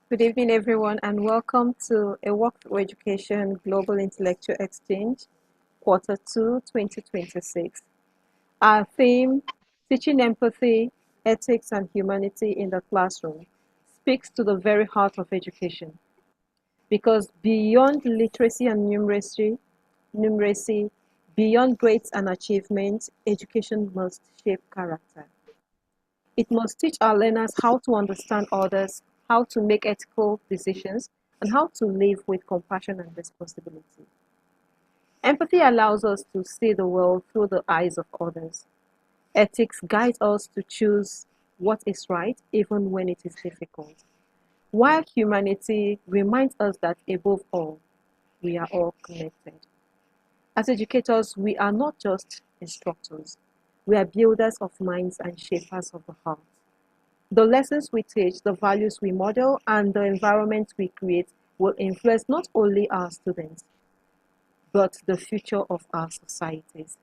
Good evening, everyone, and welcome to A Walk Through Education Global Intellectual Exchange, Quarter 2, 2026. Our theme, Teaching Empathy, Ethics, and Humanity in the Classroom, speaks to the very heart of education. Because beyond literacy and numeracy, beyond grades and achievements, education must shape character. It must teach our learners how to understand others, how to make ethical decisions, and how to live with compassion and responsibility. Empathy allows us to see the world through the eyes of others. Ethics guides us to choose what is right, even when it is difficult. While humanity reminds us that above all, we are all connected. As educators, we are not just instructors, we are builders of minds and shapers of the heart. The lessons we teach, the values we model, and the environment we create will influence not only our students, but the future of our societies.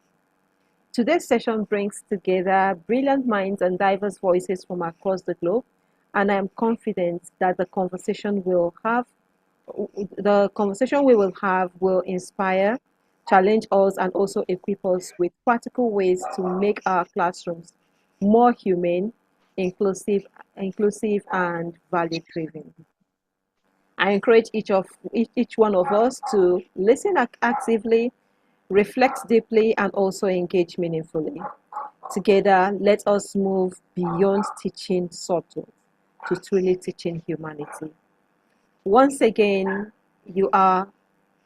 Today's session brings together brilliant minds and diverse voices from across the globe, and I am confident that the conversation we will have will inspire, challenge us, and also equip us with practical ways to make our classrooms more humane, inclusive and value-driven. I encourage each one of us to listen actively, reflect deeply, and also engage meaningfully. Together, let us move beyond teaching subtle to truly teaching humanity. Once again, you are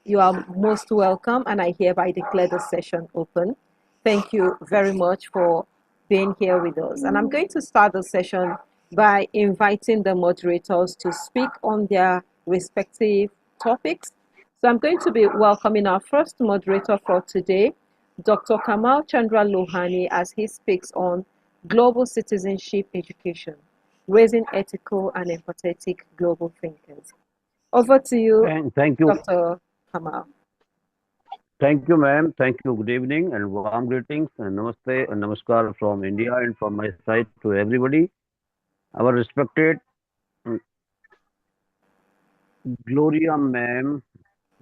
you are most welcome, and I hereby declare the session open. Thank you very much for being here with us. And I'm going to start the session by inviting the moderators to speak on their respective topics. So I'm going to be welcoming our first moderator for today, Dr. Kamal Chandra Lohani, as he speaks on global citizenship education, raising ethical and empathetic global thinkers. Over to you, Thank you. Dr. Kamal. Thank you, ma'am. Thank you. Good evening and warm greetings and namaste and namaskar from India and from my side to everybody. Our respected Gloria ma'am,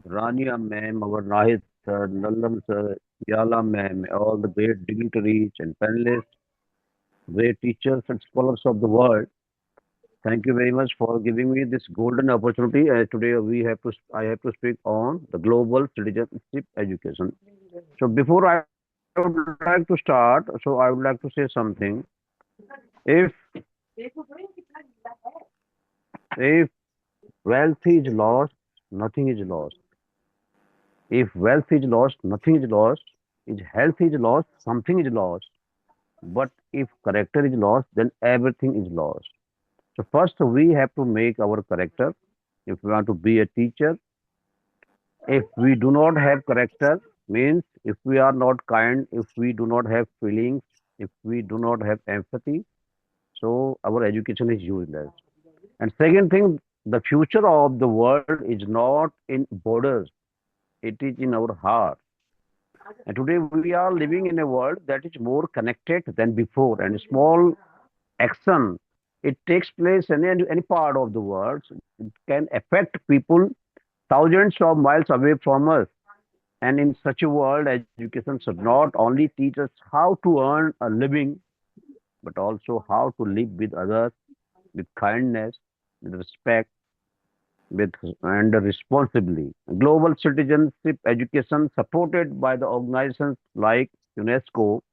Rania ma'am, our Nahid sir, Nallam sir, Yala ma'am, all the great dignitaries and panelists, great teachers and scholars of the world. Thank you very much for giving me this golden opportunity. Today I have to speak on the global citizenship education. So before I would like to start, I would like to say something. If if wealth is lost, nothing is lost. If wealth is lost, nothing is lost. If health is lost, something is lost. But if character is lost, then everything is lost. So first we have to make our character. If we want to be a teacher, if we do not have character, means if we are not kind, if we do not have feelings, if we do not have empathy, so our education is useless. And second thing, the future of the world is not in borders, it is in our heart. And today we are living in a world that is more connected than before, and small action, it takes place in any part of the world. It can affect people thousands of miles away from us. And in such a world, education should not only teach us how to earn a living, but also how to live with others with kindness, with respect, with and responsibly. Global citizenship education supported by the organizations like UNESCO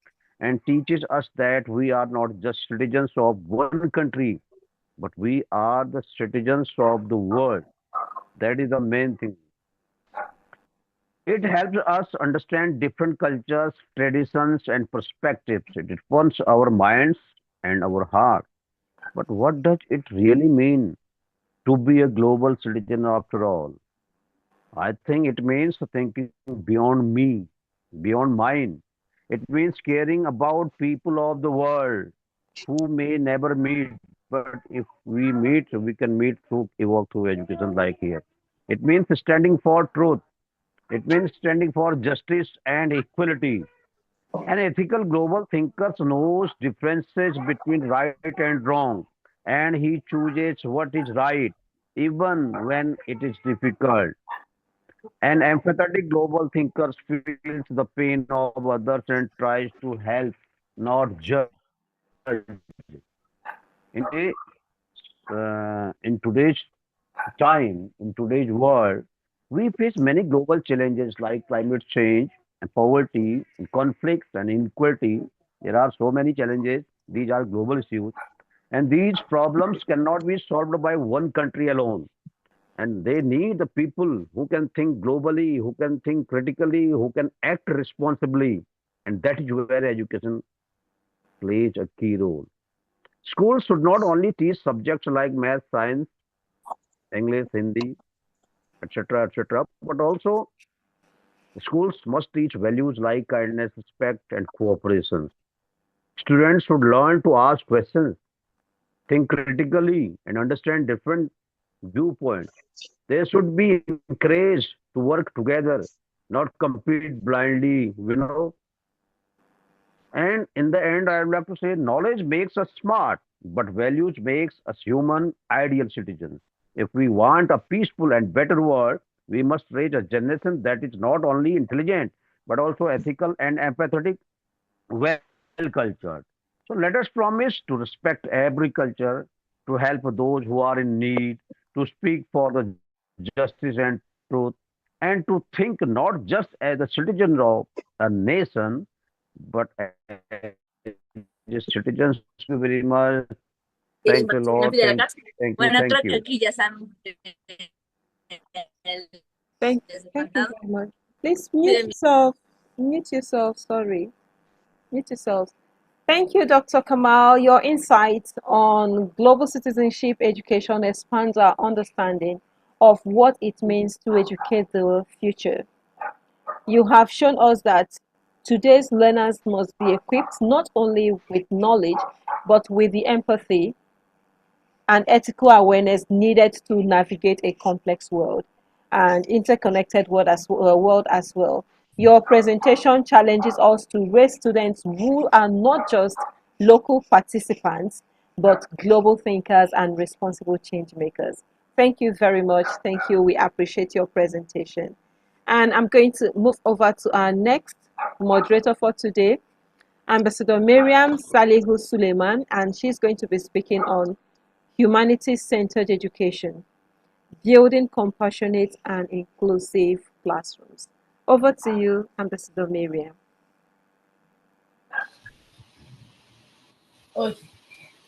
and teaches us that we are not just citizens of one country, but we are the citizens of the world. That is the main thing. It helps us understand different cultures, traditions, and perspectives. It informs our minds and our heart. But what does it really mean to be a global citizen after all? I think it means thinking beyond me, beyond mine. It means caring about people of the world who may never meet, but if we meet, we can meet through evoke through education like here. It means standing for truth. It means standing for justice and equality. An ethical global thinker knows differences between right and wrong, and he chooses what is right. even when it is difficult. An empathetic global thinker feels the pain of others and tries to help, not judge. In today's time, in today's world, we face many global challenges like climate change and poverty and conflicts and inequality. There are so many challenges. These are global issues. And these problems cannot be solved by one country alone. And they need the people who can think globally, who can think critically, who can act responsibly. And that is where education plays a key role. Schools should not only teach subjects like math, science, English, Hindi, etc., etc., but also schools must teach values like kindness, respect, and cooperation. Students should learn to ask questions, think critically, and understand different viewpoints. They should be encouraged to work together, not compete blindly. And in the end, I would like to say knowledge makes us smart, but values makes us human, ideal citizens. If we want a peaceful and better world, we must raise a generation that is not only intelligent, but also ethical and empathetic, well cultured. So let us promise to respect every culture, to help those who are in need, to speak for the justice and truth, and to think not just as a citizen of a nation, but as a citizens. Thank you very much. Thank you, Lord. Thank you. Thank you very much. Please mute yourself. Mute yourself. Sorry. Mute yourself. Thank you, Dr. Kamal. Your insights on global citizenship education expands our understanding of what it means to educate the future. You have shown us that today's learners must be equipped not only with knowledge, but with the empathy and ethical awareness needed to navigate a complex world and interconnected world as well. Your presentation challenges us to raise students who are not just local participants, but global thinkers and responsible change makers. Thank you very much. Thank you. We appreciate your presentation. And I'm going to move over to our next moderator for today, Ambassador Miriam Salihu Suleiman, and she's going to be speaking on humanity-centered education, building compassionate and inclusive classrooms. Over to you, Ambassador Miriam. Oh,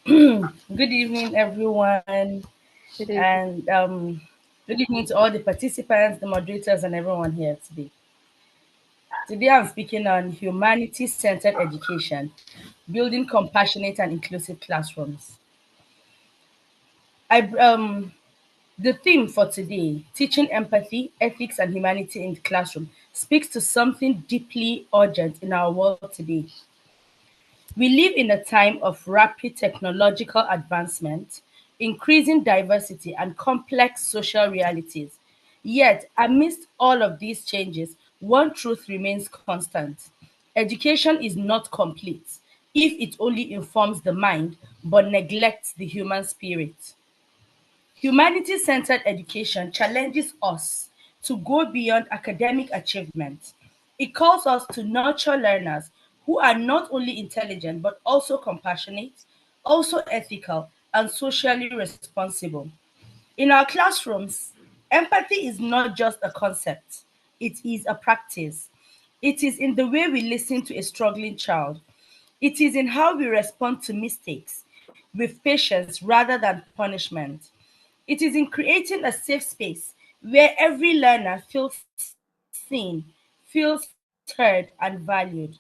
good evening, everyone, Good evening. and good evening to all the participants, the moderators, and everyone here today. Today, I'm speaking on humanity-centered education, building compassionate and inclusive classrooms. I The theme for today, teaching empathy, ethics, and humanity in the classroom, speaks to something deeply urgent in our world today. We live in a time of rapid technological advancement, increasing diversity, and complex social realities. Yet, amidst all of these changes, one truth remains constant. Education is not complete if it only informs the mind but neglects the human spirit. Humanity centered education challenges us to go beyond academic achievement. It calls us to nurture learners who are not only intelligent but also compassionate, also ethical, and socially responsible. In our classrooms, empathy is not just a concept, it is a practice. It is in the way we listen to a struggling child. It is in how we respond to mistakes with patience rather than punishment. It is in creating a safe space where every learner feels seen, feels heard, and valued.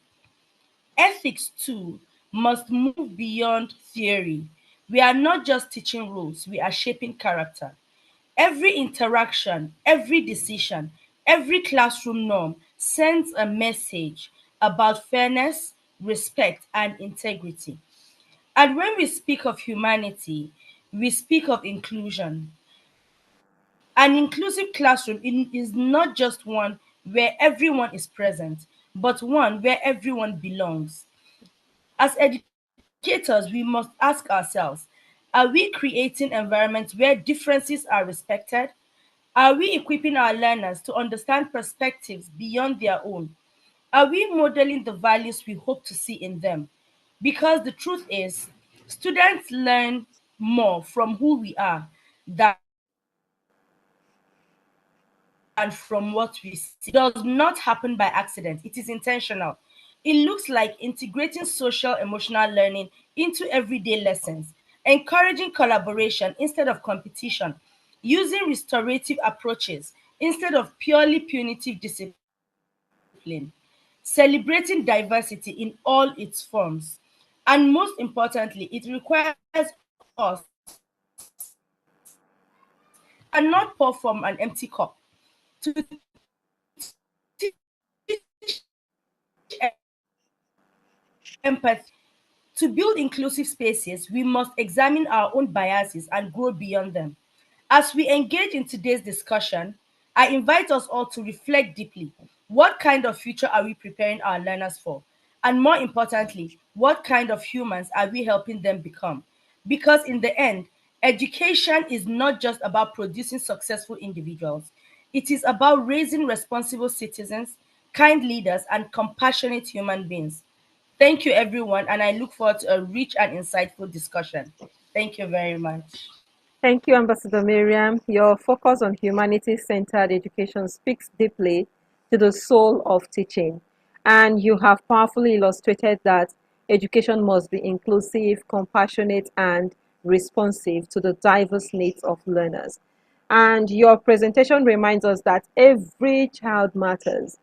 Ethics, too, must move beyond theory. We are not just teaching rules, we are shaping character. Every interaction, every decision, every classroom norm sends a message about fairness, respect, and integrity. And when we speak of humanity, we speak of inclusion. An inclusive classroom is not just one where everyone is present, but one where everyone belongs. As educators, we must ask ourselves, are Are we creating environments where differences are respected? Are we equipping our learners to understand perspectives beyond their own? Are we modeling the values we hope to see in them? Because the truth is, students learn more from who we are than from what we see. Education does not happen by accident, it is intentional. It looks like integrating social emotional learning into everyday lessons, encouraging collaboration instead of competition, using restorative approaches instead of purely punitive discipline, celebrating diversity in all its forms. And most importantly, it requires us to cannot pour from an empty cup. To teach empathy, to build inclusive spaces, we must examine our own biases and grow beyond them. As we engage in today's discussion, I invite us all to reflect deeply. What kind of future are we preparing our learners for? And more importantly, what kind of humans are we helping them become? Because in the end, education is not just about producing successful individuals, it is about raising responsible citizens, kind leaders, and compassionate human beings. Thank you, everyone, and I look forward to a rich and insightful discussion. Thank you very much. Thank you, Ambassador Miriam. Your focus on humanity-centered education speaks deeply to the soul of teaching, and you have powerfully illustrated that education must be inclusive, compassionate, and responsive to the diverse needs of learners. And your presentation reminds us that every child matters,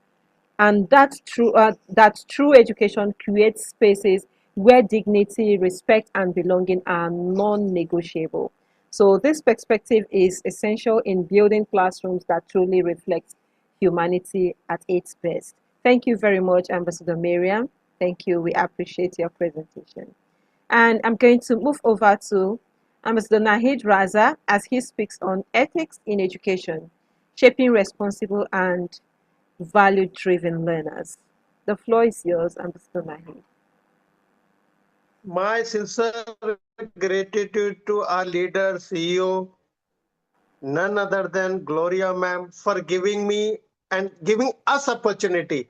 and that true education creates spaces where dignity, respect, and belonging are non-negotiable. So this perspective is essential in building classrooms that truly reflect humanity at its best. Thank you very much, Ambassador Miriam. Thank you. We appreciate your presentation. And I'm going to move over to Ambassador Nahid Raza as he speaks on ethics in education, shaping responsible and value-driven learners. The floor is yours, Ambassador Nahid. My sincere gratitude to our leader, CEO, none other than Gloria ma'am, for giving me and giving us opportunity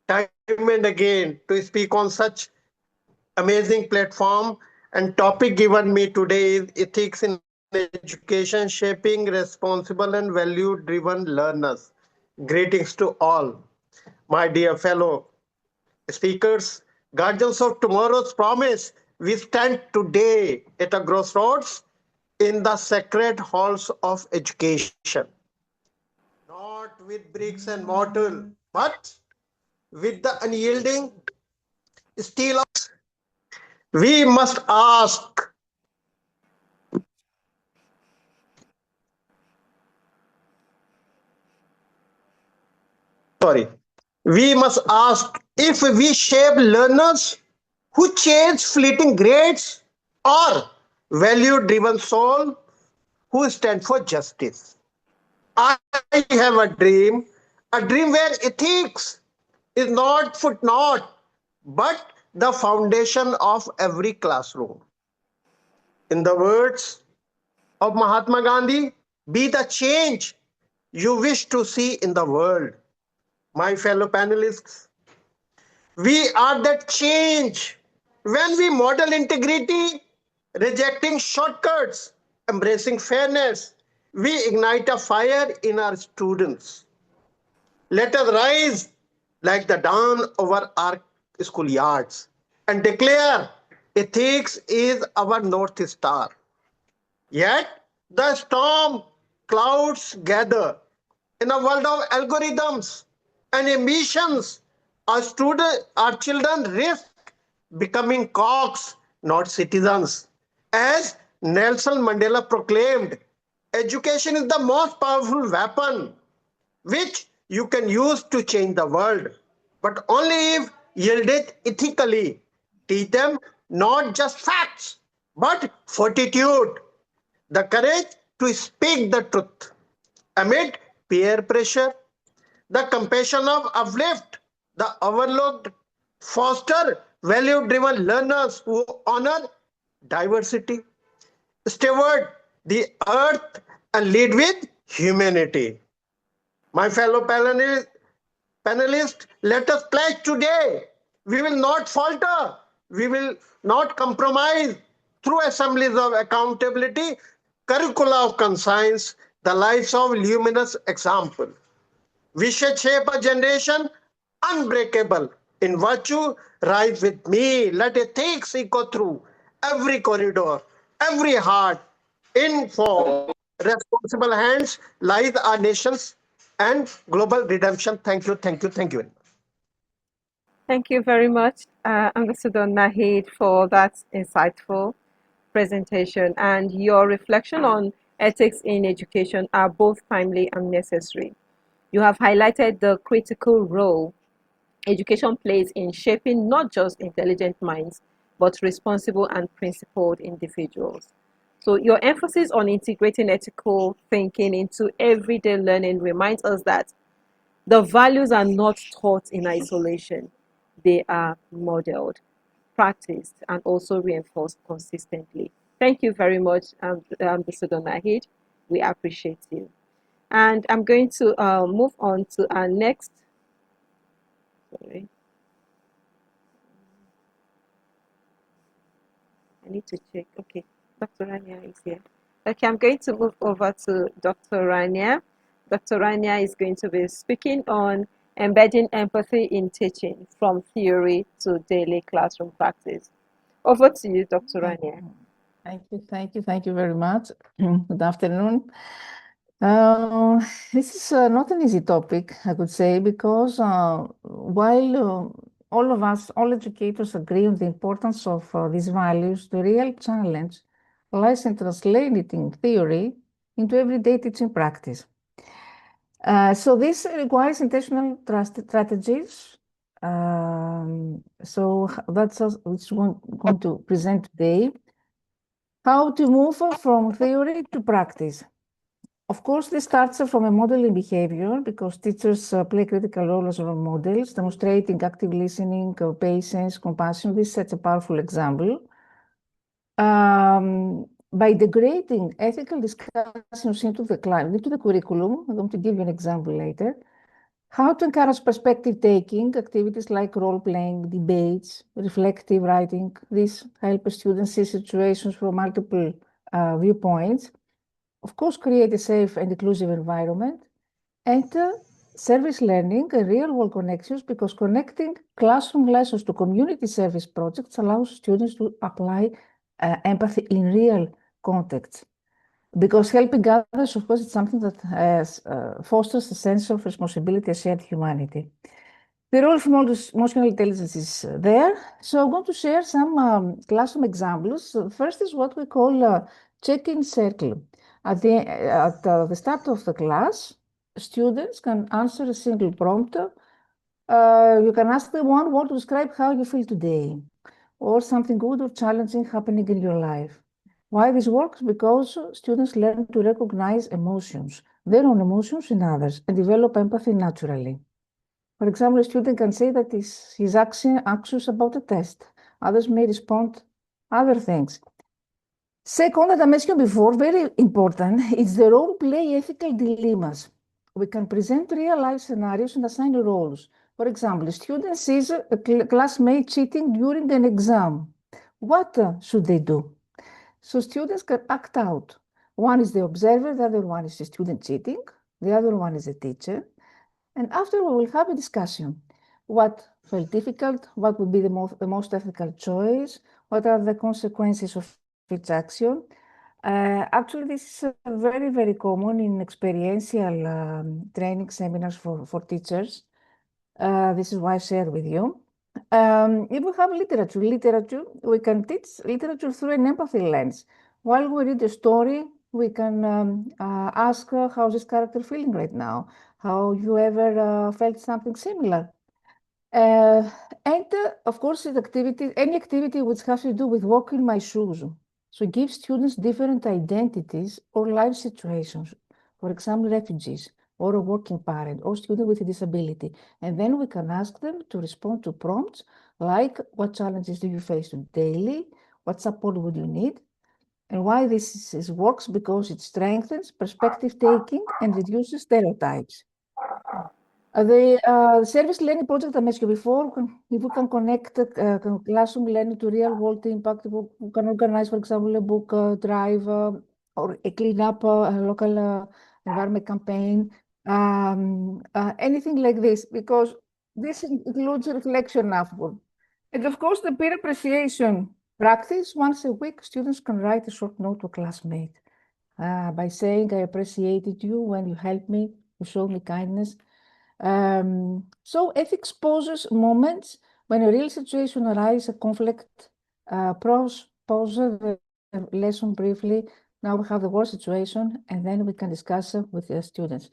time and again to speak on such amazing platform. And topic given me today is ethics in education, shaping responsible and value-driven learners. Greetings to all, my dear fellow speakers, guardians of tomorrow's promise. We stand today at a crossroads in the sacred halls of education, not with bricks and mortar, but with the unyielding steel of. We must ask, sorry, we must ask if we shape learners who chase fleeting grades or value driven soul who stand for justice. I have a dream where ethics is not footnote, but the foundation of every classroom. In the words of Mahatma Gandhi, be the change you wish to see in the world. My fellow panelists, we are that change when we model integrity, rejecting shortcuts, embracing fairness. We ignite a fire in our students. Let us rise like the dawn over our schoolyards and declare ethics is our North Star. Yet the storm clouds gather. In a world of algorithms and emissions, our children risk becoming cogs, not citizens. As Nelson Mandela proclaimed, education is the most powerful weapon which you can use to change the world, but only if yielded ethically. Teach them not just facts, but fortitude, the courage to speak the truth amid peer pressure, the compassion of uplift, the overlooked, foster value driven learners who honor diversity, steward the earth, and lead with humanity. My fellow panelists, let us pledge today. We will not falter. We will not compromise through assemblies of accountability, curricula of conscience, the lives of luminous example. We shall shape a generation unbreakable in virtue. Rise with me. Let ethics echo through every corridor, every heart. In form, responsible hands lies our nations and global redemption. Thank you, thank you, thank you. Thank you very much, Ambassador Nahid, for that insightful presentation. And your reflection on ethics in education are both timely and necessary. You have highlighted the critical role education plays in shaping not just intelligent minds, but responsible and principled individuals. So, your emphasis on integrating ethical thinking into everyday learning reminds us that the values are not taught in isolation, they are modeled, practiced, and also reinforced consistently. Thank you very much, Ambassador Nahid. We appreciate you. And I'm going to move on to our next. Sorry, I need to check. Okay, Dr. Rania is here. Okay, I'm going to move over to Dr. Rania. Dr. Rania is going to be speaking on embedding empathy in teaching from theory to daily classroom practice. Over to you, Dr. Rania. Thank you very much. Good afternoon. This is not an easy topic, I could say, because while all of us, all educators agree on the importance of these values, the real challenge lies in translating theory into everyday teaching practice. So this requires intentional strategies. So that's what we're going to present today. How to move from theory to practice. Of course, this starts from a modeling behavior because teachers play a critical role as role models, demonstrating active listening, patience, compassion. This sets a powerful example. By integrating ethical discussions into the curriculum, I'm going to give you an example later. How to encourage perspective-taking activities like role-playing, debates, reflective writing. These help students see situations from multiple viewpoints. Of course, create a safe and inclusive environment. And service learning and real-world connections, because connecting classroom lessons to community service projects allows students to apply empathy in real contexts. Because helping others, of course, it's something that fosters a sense of responsibility and shared humanity. The role of emotional intelligence is there. So I'm going to share some classroom examples. First is what we call check-in circle. At the start of the class, students can answer a single prompt. You can ask them one word to describe how you feel today, or something good or challenging happening in your life. Why this works? Because students learn to recognize emotions, their own emotions in others, and develop empathy naturally. For example, a student can say that he's anxious about a test. Others may respond other things. Second, as I mentioned before, very important, is the role-play ethical dilemmas. We can present real-life scenarios and assign roles. For example, a student sees a classmate cheating during an exam. What should they do? So students can act out. One is the observer, the other one is the student cheating, the other one is the teacher. And after we will have a discussion. What felt difficult? What would be the most ethical choice? What are the consequences of each action? Actually, this is very, very common in experiential training seminars for teachers. This is why I shared with you. If we have literature, we can teach literature through an empathy lens. While we read a story, we can ask how's this character feeling right now? How you ever felt something similar? And of course, any activity which has to do with walking my shoes. So give students different identities or life situations. For example, refugees, or a working parent, or student with a disability. And then we can ask them to respond to prompts like, what challenges do you face daily? What support would you need? And why this works? Because it strengthens perspective taking and reduces stereotypes. The service learning project I mentioned before, if we can connect classroom learning to real world impact, we can organize, for example, a book drive or a cleanup, a local environment campaign, anything like this, because this includes reflection afterward. And of course, the peer appreciation practice. Once a week, students can write a short note to a classmate by saying, I appreciated you when you helped me, you showed me kindness. So ethics poses moments when a real situation arises, a conflict, pause the lesson briefly. Now we have the worst situation, and then we can discuss it with the students.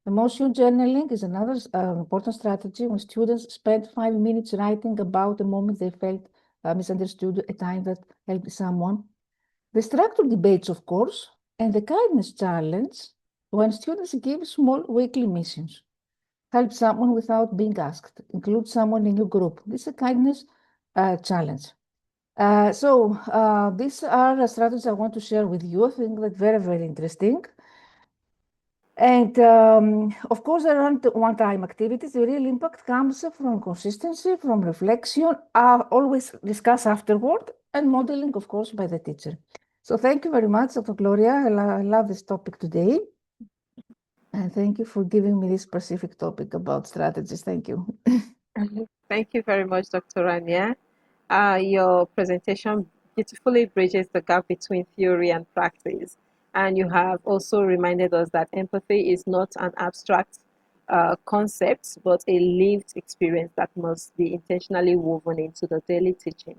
Emotion journaling is another important strategy when students spend 5 minutes writing about the moment they felt misunderstood, a time that helped someone. The structured debates, of course, and the kindness challenge when students give small weekly missions. Help someone without being asked. Include someone in your group. This is a kindness challenge. These are strategies I want to share with you. I think that very, very interesting. And of course, there aren't one-time activities. The real impact comes from consistency, from reflection, always discuss afterward, and modeling, of course, by the teacher. So thank you very much, Dr. Gloria. I love this topic today. And thank you for giving me this specific topic about strategies. Thank you. Thank you very much, Dr. Rania. Your presentation beautifully bridges the gap between theory and practice. And you have also reminded us that empathy is not an abstract concept, but a lived experience that must be intentionally woven into the daily teaching.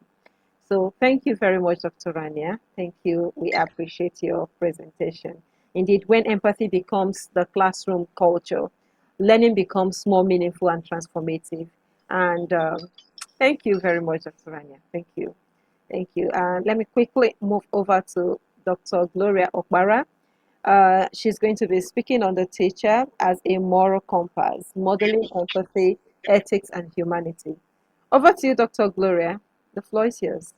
So thank you very much, Dr. Rania. Thank you. We appreciate your presentation. Indeed, when empathy becomes the classroom culture, learning becomes more meaningful and transformative. And thank you very much, Dr. Rania. Thank you. Thank you. And let me quickly move over to Dr. Gloria Okbara. She's going to be speaking on the teacher as a moral compass, modeling empathy, ethics, and humanity. Over to you, Dr. Gloria. The floor is yours.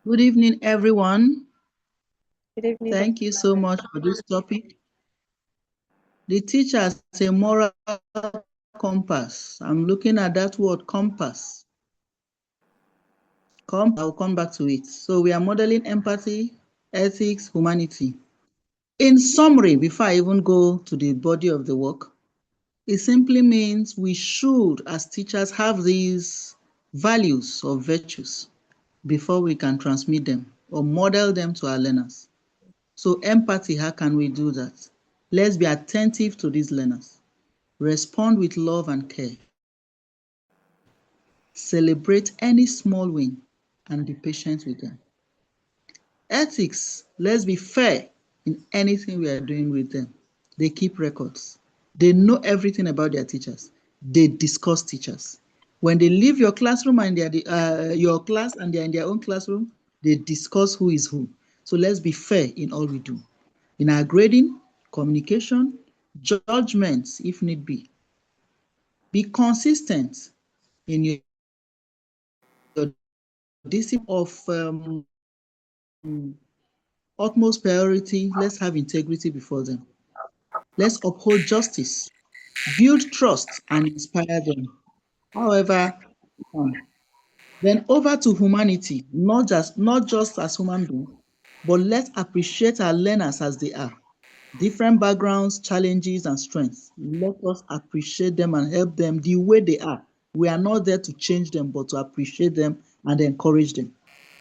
Good evening, everyone. Good evening. Thank you so much for this topic. The teacher as a moral compass. I'm looking at that word compass. I'll come back to it. So we are modeling empathy, ethics, humanity. In summary, before I even go to the body of the work, it simply means we should, as teachers, have these values or virtues before we can transmit them or model them to our learners. So empathy, how can we do that? Let's be attentive to these learners. Respond with love and care. Celebrate any small win and be patient with them. Ethics, let's be fair in anything we are doing with them. They keep records. They know everything about their teachers. They discuss teachers. When they leave your classroom and they're your class and they're in their own classroom, they discuss who is who. So let's be fair in all we do. In our grading, communication, judgments, if need be. Be consistent in your discipline of utmost priority. Let's have integrity before them. Let's uphold justice, build trust, and inspire them. However, then over to humanity, not just as human beings, but let's appreciate our learners as they are. Different backgrounds, challenges, and strengths. Let us appreciate them and help them the way they are. We are not there to change them, but to appreciate them and encourage them.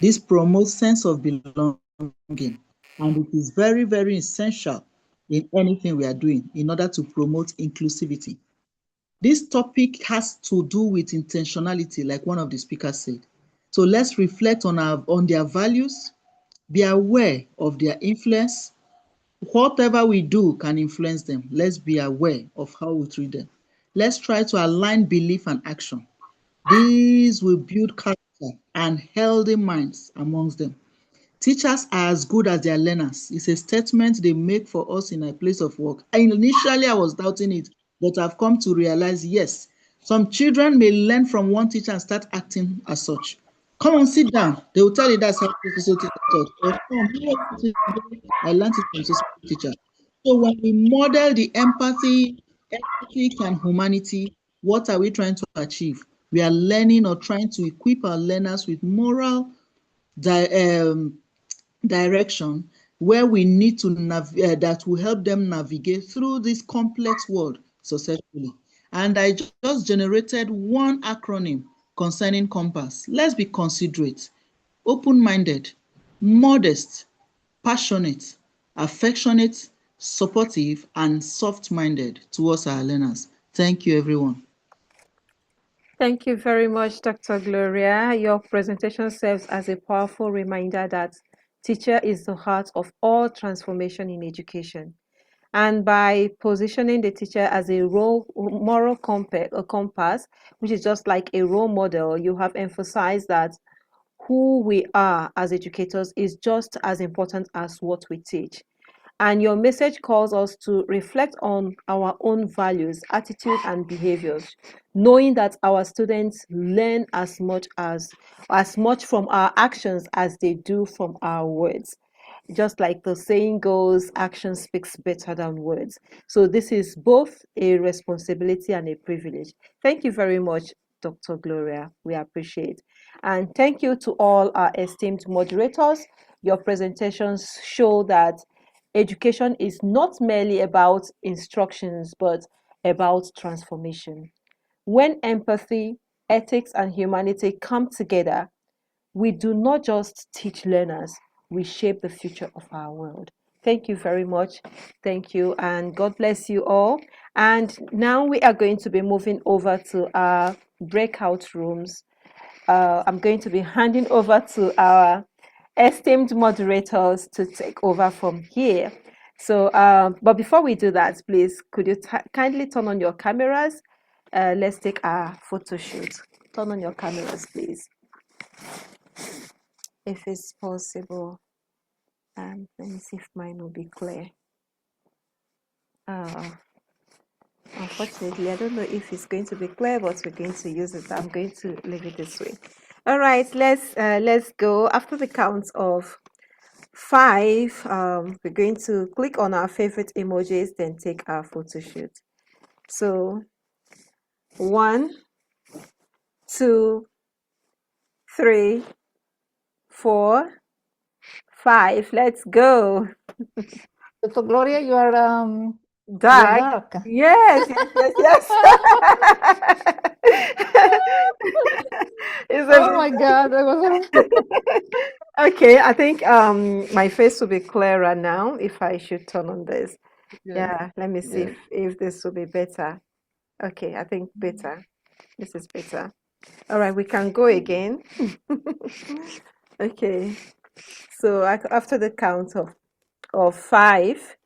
This promotes sense of belonging, and it is very, very essential in anything we are doing in order to promote inclusivity. This topic has to do with intentionality, like one of the speakers said. So let's reflect on their values, be aware of their influence. Whatever we do can influence them. Let's be aware of how we treat them. Let's try to align belief and action. These will build character and healthy minds amongst them. Teachers are as good as their learners. It's a statement they make for us in a place of work. And initially, I was doubting it, but I've come to realize, yes, some children may learn from one teacher and start acting as such. Come on, sit down. They will tell you that's how so teacher taught. Or come, I learned it from so teacher. So when we model the empathy, ethics, and humanity, what are we trying to achieve? We are learning or trying to equip our learners with moral direction where we need to that will help them navigate through this complex world successfully. And I just generated one acronym concerning compass. Let's be considerate, open-minded, modest, passionate, affectionate, supportive, and soft-minded towards our learners. Thank you, everyone. Thank you very much, Dr. Gloria. Your presentation serves as a powerful reminder that teacher is the heart of all transformation in education. And by positioning the teacher as a moral compass, which is just like a role model, you have emphasized that who we are as educators is just as important as what we teach. And your message calls us to reflect on our own values, attitudes, and behaviors, knowing that our students learn as much from our actions as they do from our words. Just like the saying goes, action speaks better than words. So this is both a responsibility and a privilege. Thank you very much, Dr. Gloria. We appreciate. And thank you to all our esteemed moderators. Your presentations show that education is not merely about instructions, but about transformation. When empathy, ethics, and humanity come together, we do not just teach learners, we shape the future of our world. Thank you very much. Thank you, and God bless you all. And now we are going to be moving over to our breakout rooms. I'm going to be handing over to our esteemed moderators to take over from here. So, but before we do that, please, could you kindly turn on your cameras? Let's take our photo shoot. Turn on your cameras, please, if it's possible. Let me see if mine will be clear. Uh, Unfortunately, I don't know if it's going to be clear, but we're going to use it. I'm going to leave it this way. All right, let's go. After the count of 5, we're going to click on our favorite emojis, then take our photo shoot. So 1, 2, 3, 4, 5. Let's go. Dr. Gloria, you are Dark. dark. Yes. It's a Oh my God, I was Okay, I think my face will be clearer now if I should turn on this. Yes. Yeah, let me see Yes. if this will be better. Okay, I think better. This is better. All right, we can go again. Okay, so after the count of 5,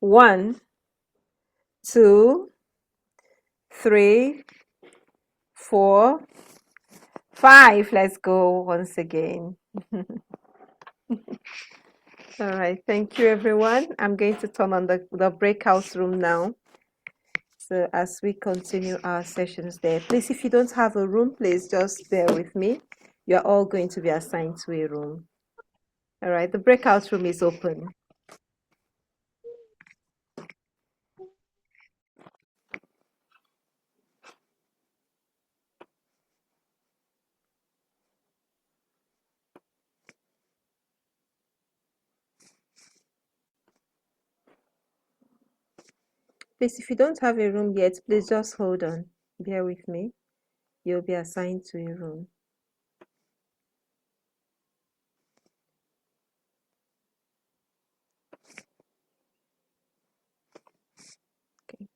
1, 2, 3, 4, 5. Let's go once again. All right, thank you, everyone. I'm going to turn on the breakout room now. So as we continue our sessions there, please, if you don't have a room, please just bear with me. You're all going to be assigned to a room. All right, the breakout room is open. Please, if you don't have a room yet, please just hold on. Bear with me. You'll be assigned to a room. Okay.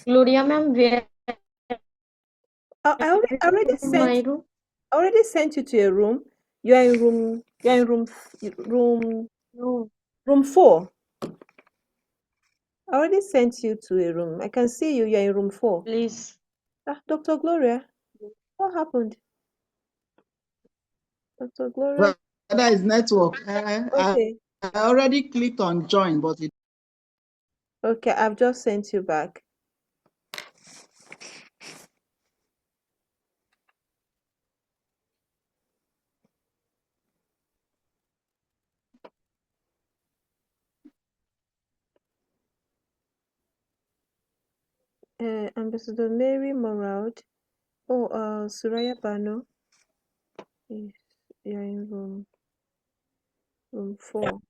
Gloria ma'am, where I already my sent room? I already sent you to a room. You're in No, room 4. I already sent you to a room. I can see you. You're in room 4. please. Dr. Gloria, what happened? Dr. Gloria. That is network. Okay. I already clicked on join, but it Okay, I've just sent you back. Ambassador Mary Morald. Oh, Suraya Bano. Yes, you're in room 4.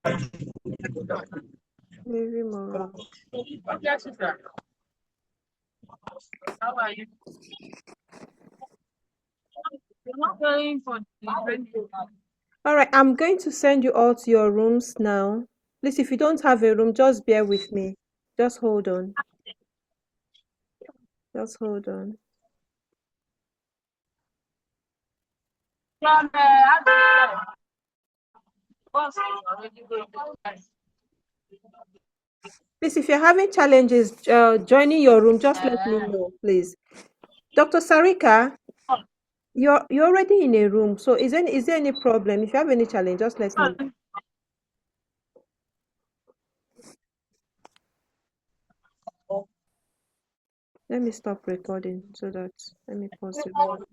Mary Morald. How are you? You're not going for the All right, I'm going to send you all to your rooms now. Please, if you don't have a room, just bear with me. Just hold on. Just hold on. from boss is already going to Please, if you're having challenges joining your room, just let me know, please. Dr. Sarika, you're already in a room, so is there any problem? If you have any challenge, just let me know. Let me stop recording so that let me pause the recording.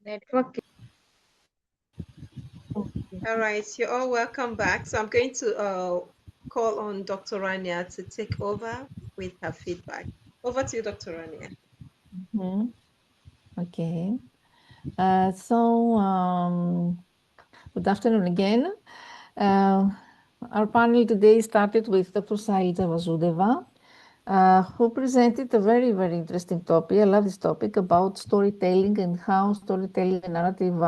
Network. All right, you're all welcome back. So I'm going to call on Dr. Rania to take over with her feedback. Over to you, Dr. Rania. Mhm. Okay. Good afternoon again. Our panel today started with Dr. Saida Vasudeva, who presented a very, very interesting topic. I love this topic about storytelling and how storytelling and narrative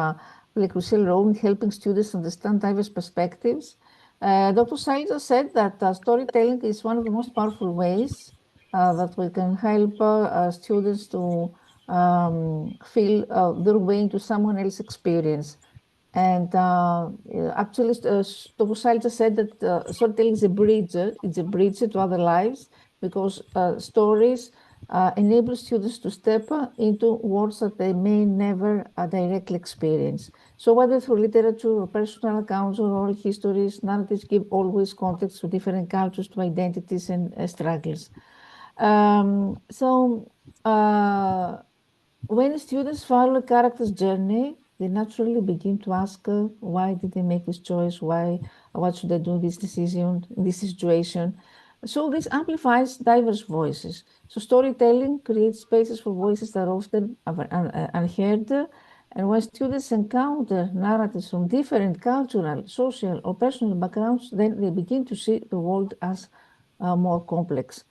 play a crucial role in helping students understand diverse perspectives. Dr. Saida said that storytelling is one of the most powerful ways that we can help students to feel their way into someone else's experience. And actually, Dr. Salza said that storytelling is a bridge. It's a bridge to other lives because stories enable students to step into worlds that they may never directly experience. So whether through literature or personal accounts or oral histories, narratives give always context to different cultures, to identities and struggles. When students follow a character's journey, they naturally begin to ask, why did they make this choice? What should I do in this decision, in this situation? So this amplifies diverse voices. So storytelling creates spaces for voices that are often unheard. And when students encounter narratives from different cultural, social, or personal backgrounds, then they begin to see the world as more complex.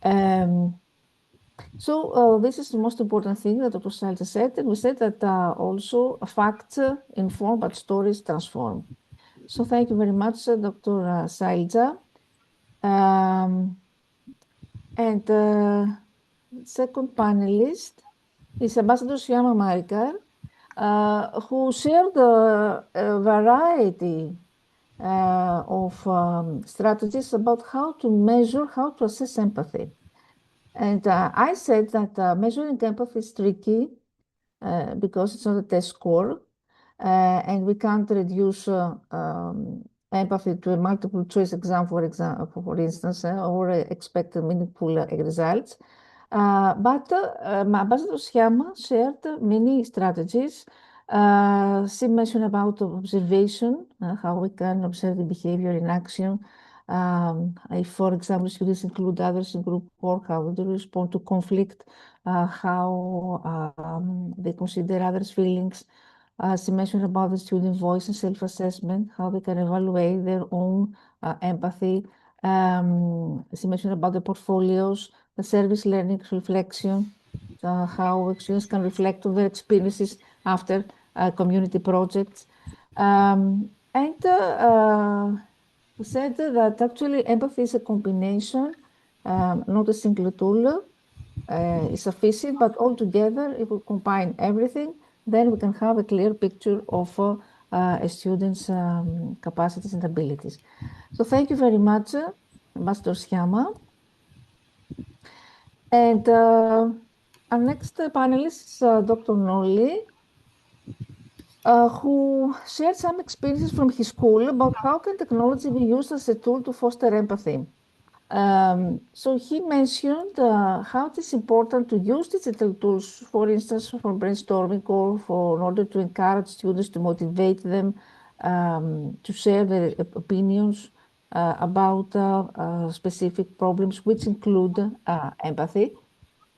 This is the most important thing that Dr. Salza said, and we said that also facts inform, but stories transform. So thank you very much, Dr. Salza. And second panelist is Ambassador Shyama Marikar, who shared a variety of strategies about how to measure, how to assess empathy. And I said that measuring empathy is tricky because it's not a test score, and we can't reduce empathy to a multiple choice exam, for instance, or expect meaningful results. But Ambassador Shyama shared many strategies. She mentioned about observation, how we can observe the behavior in action. If, for example, students include others in group work, how they respond to conflict, how they consider others' feelings. She mentioned about the student voice and self-assessment, how they can evaluate their own empathy. She mentioned about the portfolios, the service learning reflection, how students can reflect on their experiences after community projects. And We said that actually empathy is a combination, not a single tool is sufficient, but altogether, if we combine everything, then we can have a clear picture of a student's capacities and abilities. So thank you very much, Ambassador Shyama. And our next panelist is Dr. Nolly, who shared some experiences from his school about how can technology be used as a tool to foster empathy. So he mentioned how it is important to use digital tools, for instance, for brainstorming or in order to encourage students to motivate them to share their opinions about specific problems, which include empathy.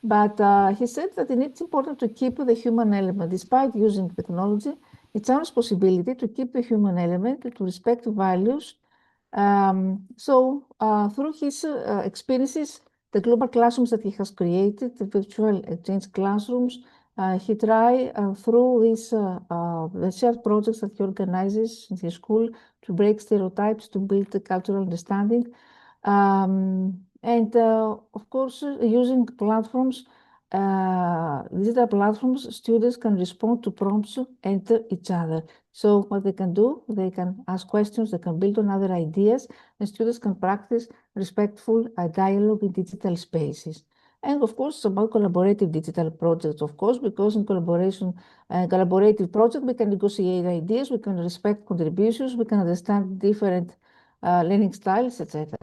But he said that it's important to keep the human element. Despite using technology, it's our responsibility to keep the human element, to respect values. Through his experiences, the global classrooms that he has created, the virtual exchange classrooms, he tried through these the shared projects that he organizes in his school to break stereotypes, to build the cultural understanding. Of course, using platforms, digital platforms, students can respond to prompts and each other. So what they can do, they can ask questions, they can build on other ideas, and students can practice respectful dialogue in digital spaces. And of course, it's about collaborative digital projects, of course, because in collaborative project, we can negotiate ideas, we can respect contributions, we can understand different learning styles, etc.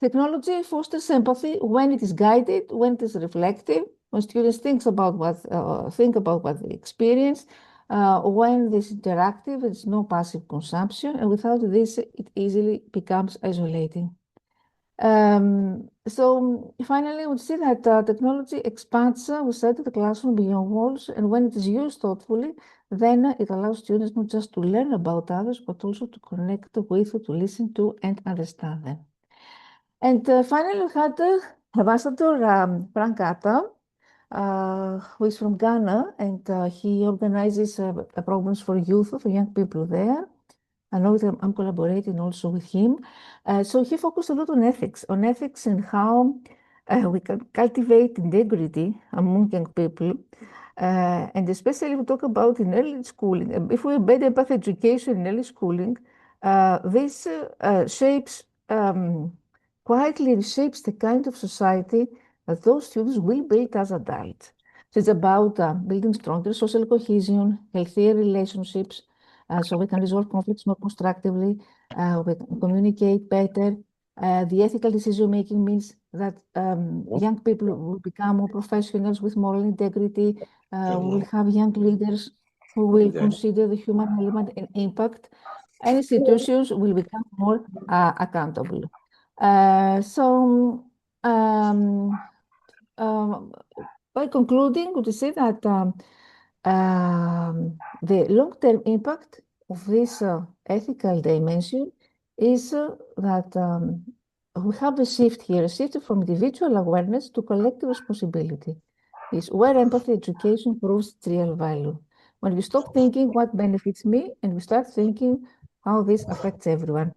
Technology fosters empathy when it is guided, when it is reflective, when students think about what they experience, when this is interactive, it's no passive consumption, and without this, it easily becomes isolating. Finally, we see that technology expands, we said, the classroom beyond walls, and when it is used thoughtfully, then it allows students not just to learn about others, but also to connect with, to listen to, and understand them. And finally, we had Ambassador Frank Atta, who is from Ghana, and he organizes programs for youth, for young people there. I know that I'm collaborating also with him. So he focused a lot on ethics and how we can cultivate integrity among young people. And especially we talk about in early schooling. If we embed empathy education in early schooling, this shapes quietly reshapes the kind of society that those students will build as adults. So it's about building stronger social cohesion, healthier relationships, so we can resolve conflicts more constructively, we can communicate better. The ethical decision making means that young people will become more professionals with moral integrity. We will have young leaders who will consider the human element and impact, and institutions will become more accountable. So, um, by concluding, would you say that the long-term impact of this ethical dimension is that we have a shift here, a shift from individual awareness to collective responsibility. Is where empathy education proves its real value. When we stop thinking what benefits me and we start thinking how this affects everyone.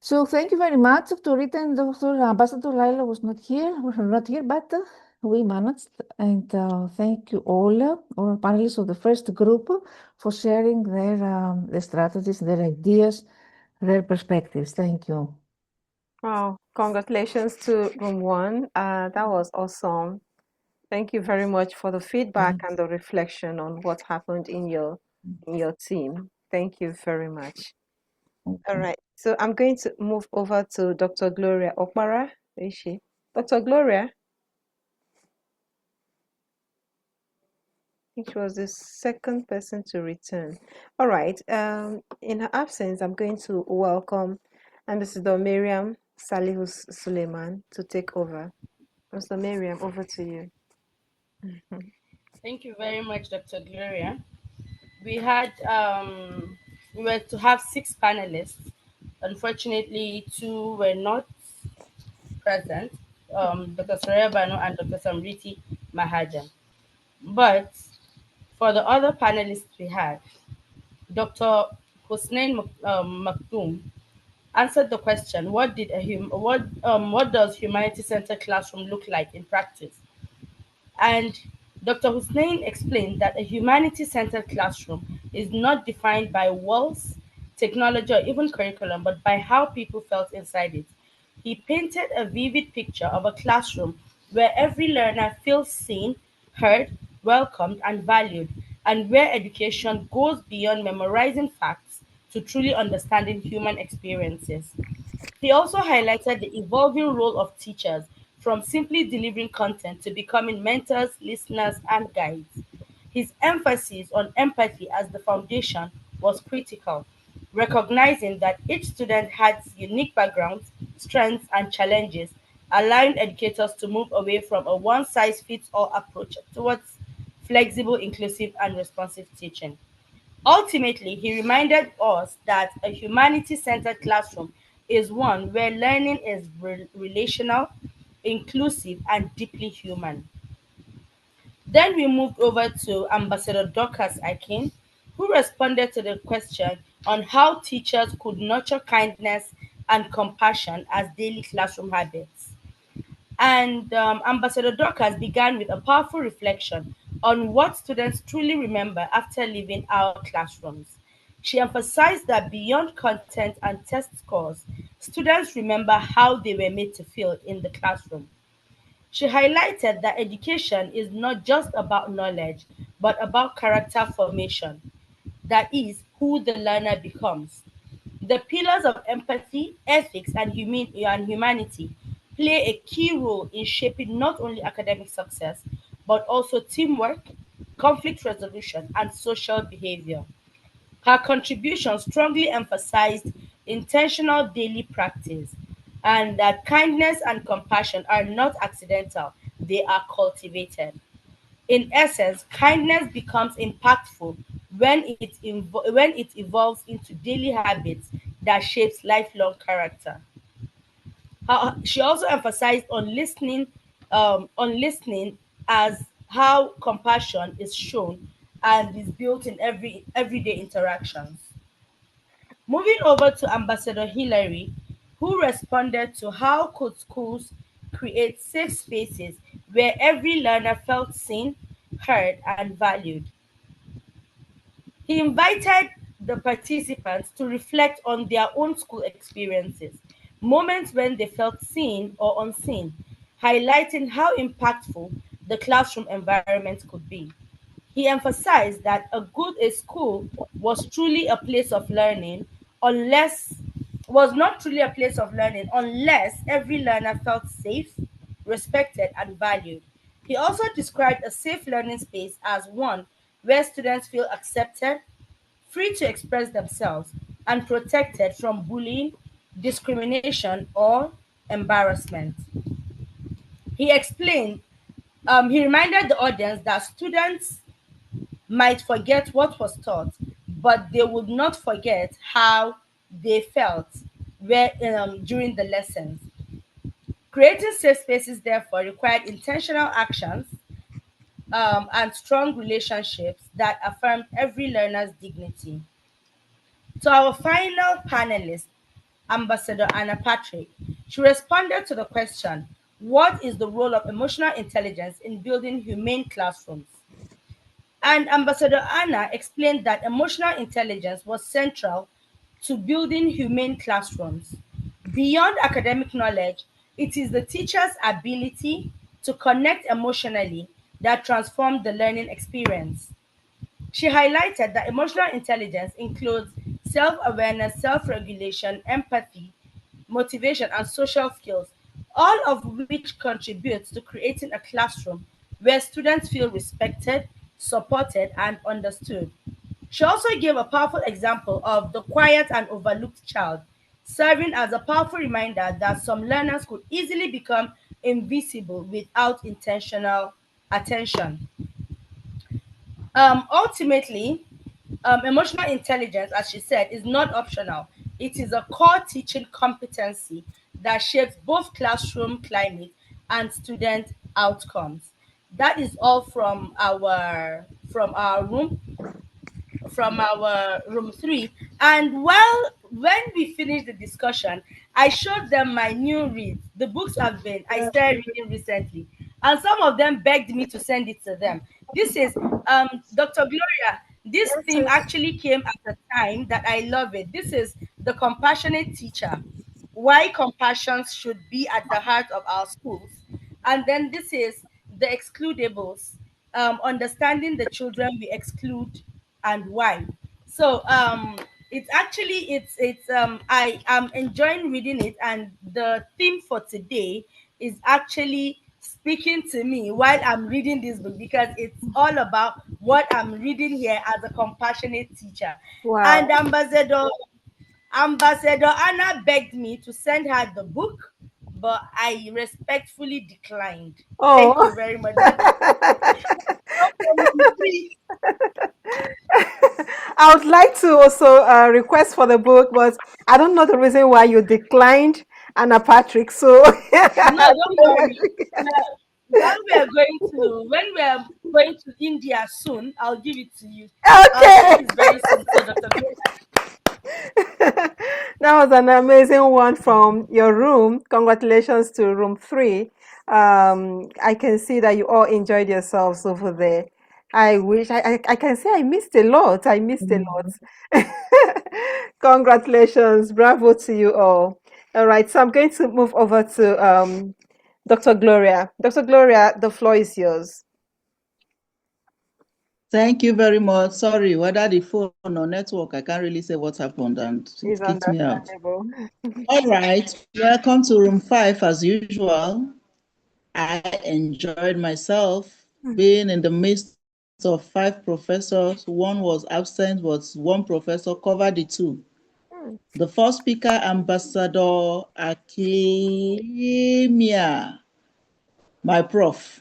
So thank you very much, Dr. Rita and Dr. Ambassador Laila was not here, but we managed. And thank you all panelists of the first group for sharing their strategies, their ideas, their perspectives. Thank you. Wow, congratulations to room one. That was awesome. Thank you very much for the feedback and the reflection on what happened in your team. Thank you very much. All right, so I'm going to move over to Dr. Gloria Okpara. Where is she? Dr. Gloria, I think she was the second person to return. All right, in her absence, I'm going to welcome Ambassador Miriam Salihus Suleiman to take over. Mr. Miriam, over to you. Thank you very much, Dr. Gloria. We had we were to have six panelists. Unfortunately, two were not present, Dr. Soraya Bano and Dr. Samriti Mahajan. But for the other panelists we had, Dr. Hossein Maktoum, answered the question, what does humanity-centered classroom look like in practice? And Dr. Hussein explained that a humanity centered classroom is not defined by walls, technology, or even curriculum, but by how people felt inside it. He painted a vivid picture of a classroom where every learner feels seen, heard, welcomed, and valued, and where education goes beyond memorizing facts to truly understanding human experiences. He also highlighted the evolving role of teachers, from simply delivering content to becoming mentors, listeners, and guides. His emphasis on empathy as the foundation was critical, recognizing that each student had unique backgrounds, strengths, and challenges, allowing educators to move away from a one size fits all approach towards flexible, inclusive, and responsive teaching. Ultimately, he reminded us that a humanity centered classroom is one where learning is relational, inclusive, and deeply human. Then we moved over to Ambassador Dorcas Akin, who responded to the question on how teachers could nurture kindness and compassion as daily classroom habits. And Ambassador Dorcas began with a powerful reflection on what students truly remember after leaving our classrooms. She emphasized that beyond content and test scores, students remember how they were made to feel in the classroom. She highlighted that education is not just about knowledge, but about character formation, that is, who the learner becomes. The pillars of empathy, ethics, and humanity play a key role in shaping not only academic success, but also teamwork, conflict resolution, and social behavior. Her contribution strongly emphasized intentional daily practice and that kindness and compassion are not accidental, they are cultivated. In essence, kindness becomes impactful when it evolves into daily habits that shapes lifelong character. She also emphasized on listening as how compassion is shown and is built in everyday interactions. Moving over to Ambassador Hillary, who responded to how could schools create safe spaces where every learner felt seen, heard, and valued. He invited the participants to reflect on their own school experiences, moments when they felt seen or unseen, highlighting how impactful the classroom environment could be. He emphasized that a school was truly a place of learning unless was not truly a place of learning unless every learner felt safe, respected, and valued. He also described a safe learning space as one where students feel accepted, free to express themselves, and protected from bullying, discrimination, or embarrassment. He reminded the audience that students might forget what was taught, but they would not forget how they felt during the lessons. Creating safe spaces, therefore, required intentional actions and strong relationships that affirmed every learner's dignity. To our final panelist, Ambassador Anna Patrick, she responded to the question, what is the role of emotional intelligence in building humane classrooms? And Ambassador Anna explained that emotional intelligence was central to building humane classrooms. Beyond academic knowledge, it is the teacher's ability to connect emotionally that transformed the learning experience. She highlighted that emotional intelligence includes self awareness, self regulation, empathy, motivation, and social skills, all of which contribute to creating a classroom where students feel respected, supported, and understood. She also gave a powerful example of the quiet and overlooked child, serving as a powerful reminder that some learners could easily become invisible without intentional attention. Ultimately, emotional intelligence, as she said, is not optional. It is a core teaching competency that shapes both classroom climate and student outcomes. That is all from our room 3. And when we finished the discussion, I showed them my new reads, the books I started reading recently, and some of them begged me to send it to them. This is Dr. Gloria. This theme actually came at a time that I love it. This is the compassionate teacher, why compassion should be at the heart of our schools. And then this is the excludables, understanding the children we exclude and why. So it's actually it's I am enjoying reading it, and the theme for today is actually speaking to me while I'm reading this book, because it's all about what I'm reading here as a compassionate teacher. And Wow. Ambassador Anna begged me to send her the book, but I respectfully declined. Thank Oh. you very much. That's I would like to also request for the book, but I don't know the reason why you declined Anna Patrick. So, No, don't worry. Well, when we are going to India soon, I'll give it to you. Our trip okay. is very soon. So, Dr. Gloria, That was an amazing one from your room. Congratulations to room three. I can see that you all enjoyed yourselves over there. I wish I can say I missed a lot. I missed a lot. Congratulations. Bravo to you all. All right, so I'm going to move over to Dr. Gloria. Dr. Gloria, the floor is yours. Thank you very much. Sorry, whether the phone or network, I can't really say what happened and It's it kicked me out. understandable. All right, welcome to room 5 as usual. I enjoyed myself being in the midst of 5 professors. One was absent, but one professor covered the two. The first speaker, Ambassador Akimia, my prof.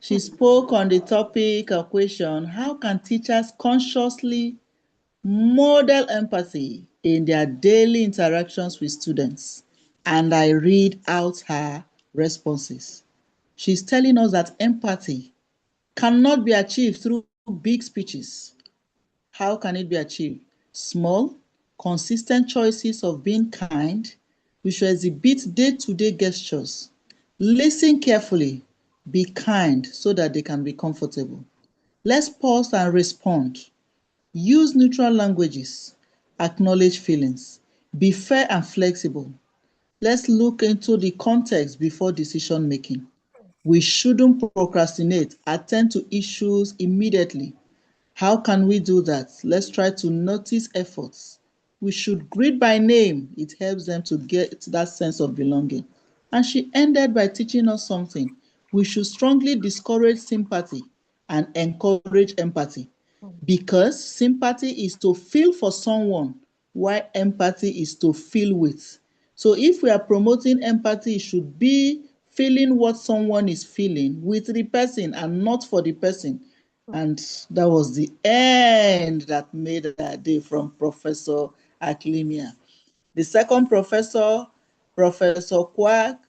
She spoke on the topic of question, how can teachers consciously model empathy in their daily interactions with students? And I read out her responses. She's telling us that empathy cannot be achieved through big speeches. How can it be achieved? Small, consistent choices of being kind. We should exhibit day-to-day gestures. Listen carefully. Be kind so that they can be comfortable. Let's pause and respond. Use neutral languages. Acknowledge feelings. Be fair and flexible. Let's look into the context before decision making. We shouldn't procrastinate. Attend to issues immediately. How can we do that? Let's try to notice efforts. We should greet by name. It helps them to get that sense of belonging. And she ended by teaching us something. We should strongly discourage sympathy and encourage empathy, because sympathy is to feel for someone, while empathy is to feel with. So if we are promoting empathy, it should be feeling what someone is feeling with the person and not for the person. And that was the end that made that day from Professor Aklimia. The second professor, Professor Quack,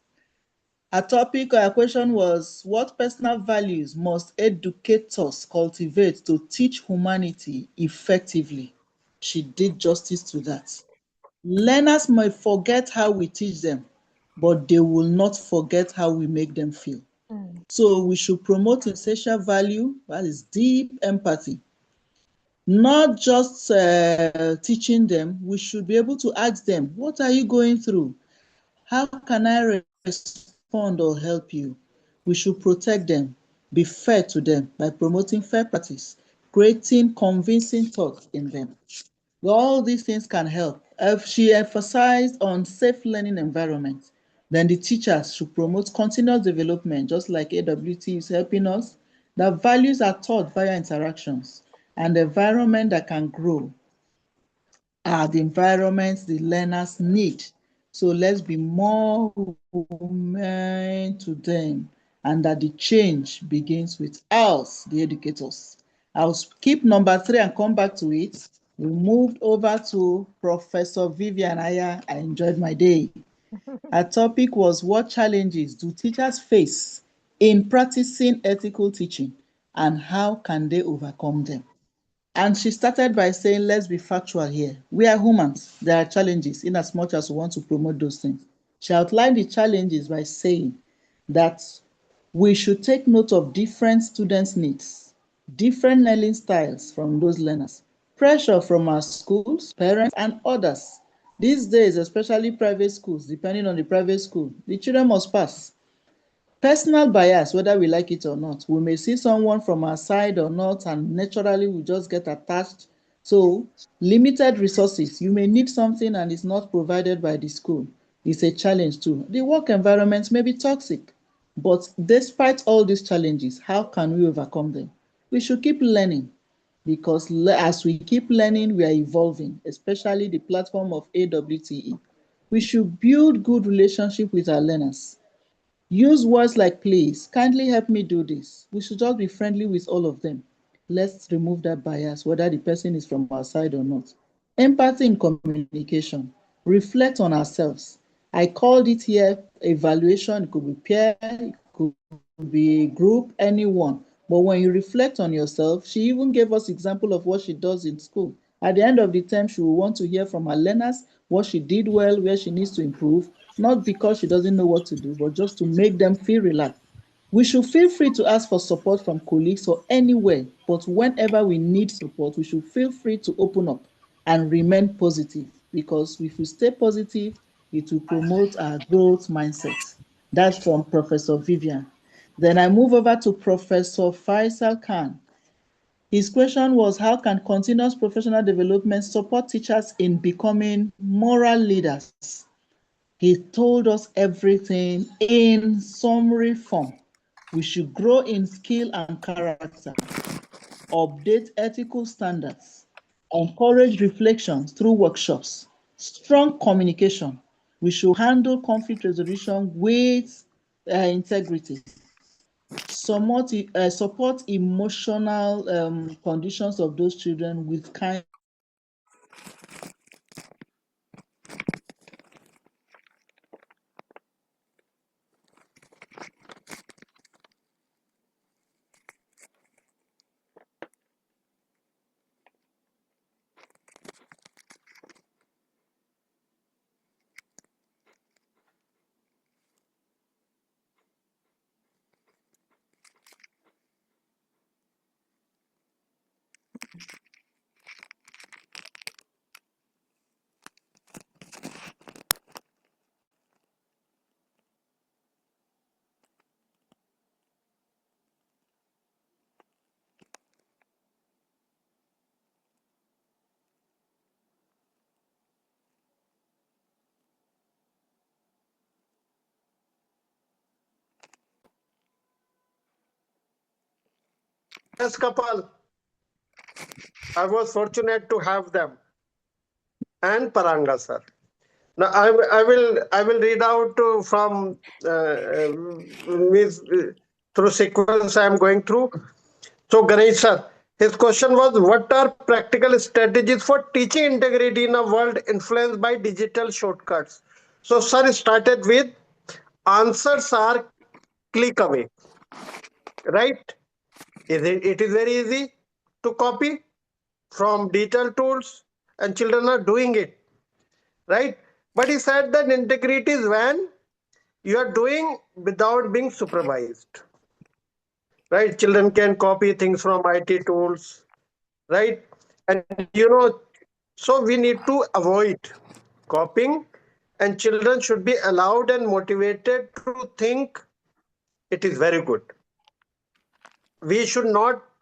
her topic or her question was, what personal values must educators cultivate to teach humanity effectively? She did justice to that. Learners may forget how we teach them, but they will not forget how we make them feel. So we should promote essential value, that is deep empathy. Not just teaching them, we should be able to ask them, what are you going through? How can I respond or help you? We should protect them, be fair to them by promoting fair practice, creating convincing thoughts in them. All these things can help. If she emphasized on safe learning environments, then the teachers should promote continuous development, just like AWT is helping us. The values are taught via interactions, and the environment that can grow are the environments the learners need. So let's be more human to them, and that the change begins with us, the educators. I'll skip number 3 and come back to it. We moved over to Professor Vivian Aya. I enjoyed my day. Our topic was, what challenges do teachers face in practicing ethical teaching, and how can they overcome them? And she started by saying, let's be factual here. We are humans. There are challenges in as much as we want to promote those things. She outlined the challenges by saying that we should take note of different students' needs, different learning styles from those learners, pressure from our schools, parents, and others. These days, especially private schools, depending on the private school, the children must pass. Personal bias, whether we like it or not. We may see someone from our side or not, and naturally we just get attached. So, limited resources. You may need something and it's not provided by the school. It's a challenge too. The work environment may be toxic. But despite all these challenges, how can we overcome them? We should keep learning because as we keep learning, we are evolving, especially the platform of AWTE. We should build good relationship with our learners. Use words like please, kindly help me do this. We should just be friendly with all of them. Let's remove that bias, whether the person is from our side or not. Empathy in communication. Reflect on ourselves. I called it here evaluation. It could be peer, it could be group, anyone. But when you reflect on yourself, she even gave us example of what she does in school. At the end of the term, she will want to hear from her learners what she did well, where she needs to improve, not because she doesn't know what to do, but just to make them feel relaxed. We should feel free to ask for support from colleagues or anywhere, but whenever we need support, we should feel free to open up and remain positive because if we stay positive, it will promote our growth mindset. That's from Professor Vivian. Then I move over to Professor Faisal Khan. His question was, how can continuous professional development support teachers in becoming moral leaders? He told us everything in summary form. We should grow in skill and character, update ethical standards, encourage reflections through workshops, strong communication. We should handle conflict resolution with integrity, support emotional conditions of those children with kindness. Yes, Kapal. I was fortunate to have them and Paranga, sir. Now I will read out from through sequence I am going through. So Ganesh sir, his question was, what are practical strategies for teaching integrity in a world influenced by digital shortcuts? So sir started with answers are click away, right? It is very easy to copy from digital tools and children are doing it, right? But he said that integrity is when you are doing without being supervised, right? Children can copy things from IT tools, right? And so we need to avoid copying, and children should be allowed and motivated to think it is very good. We should not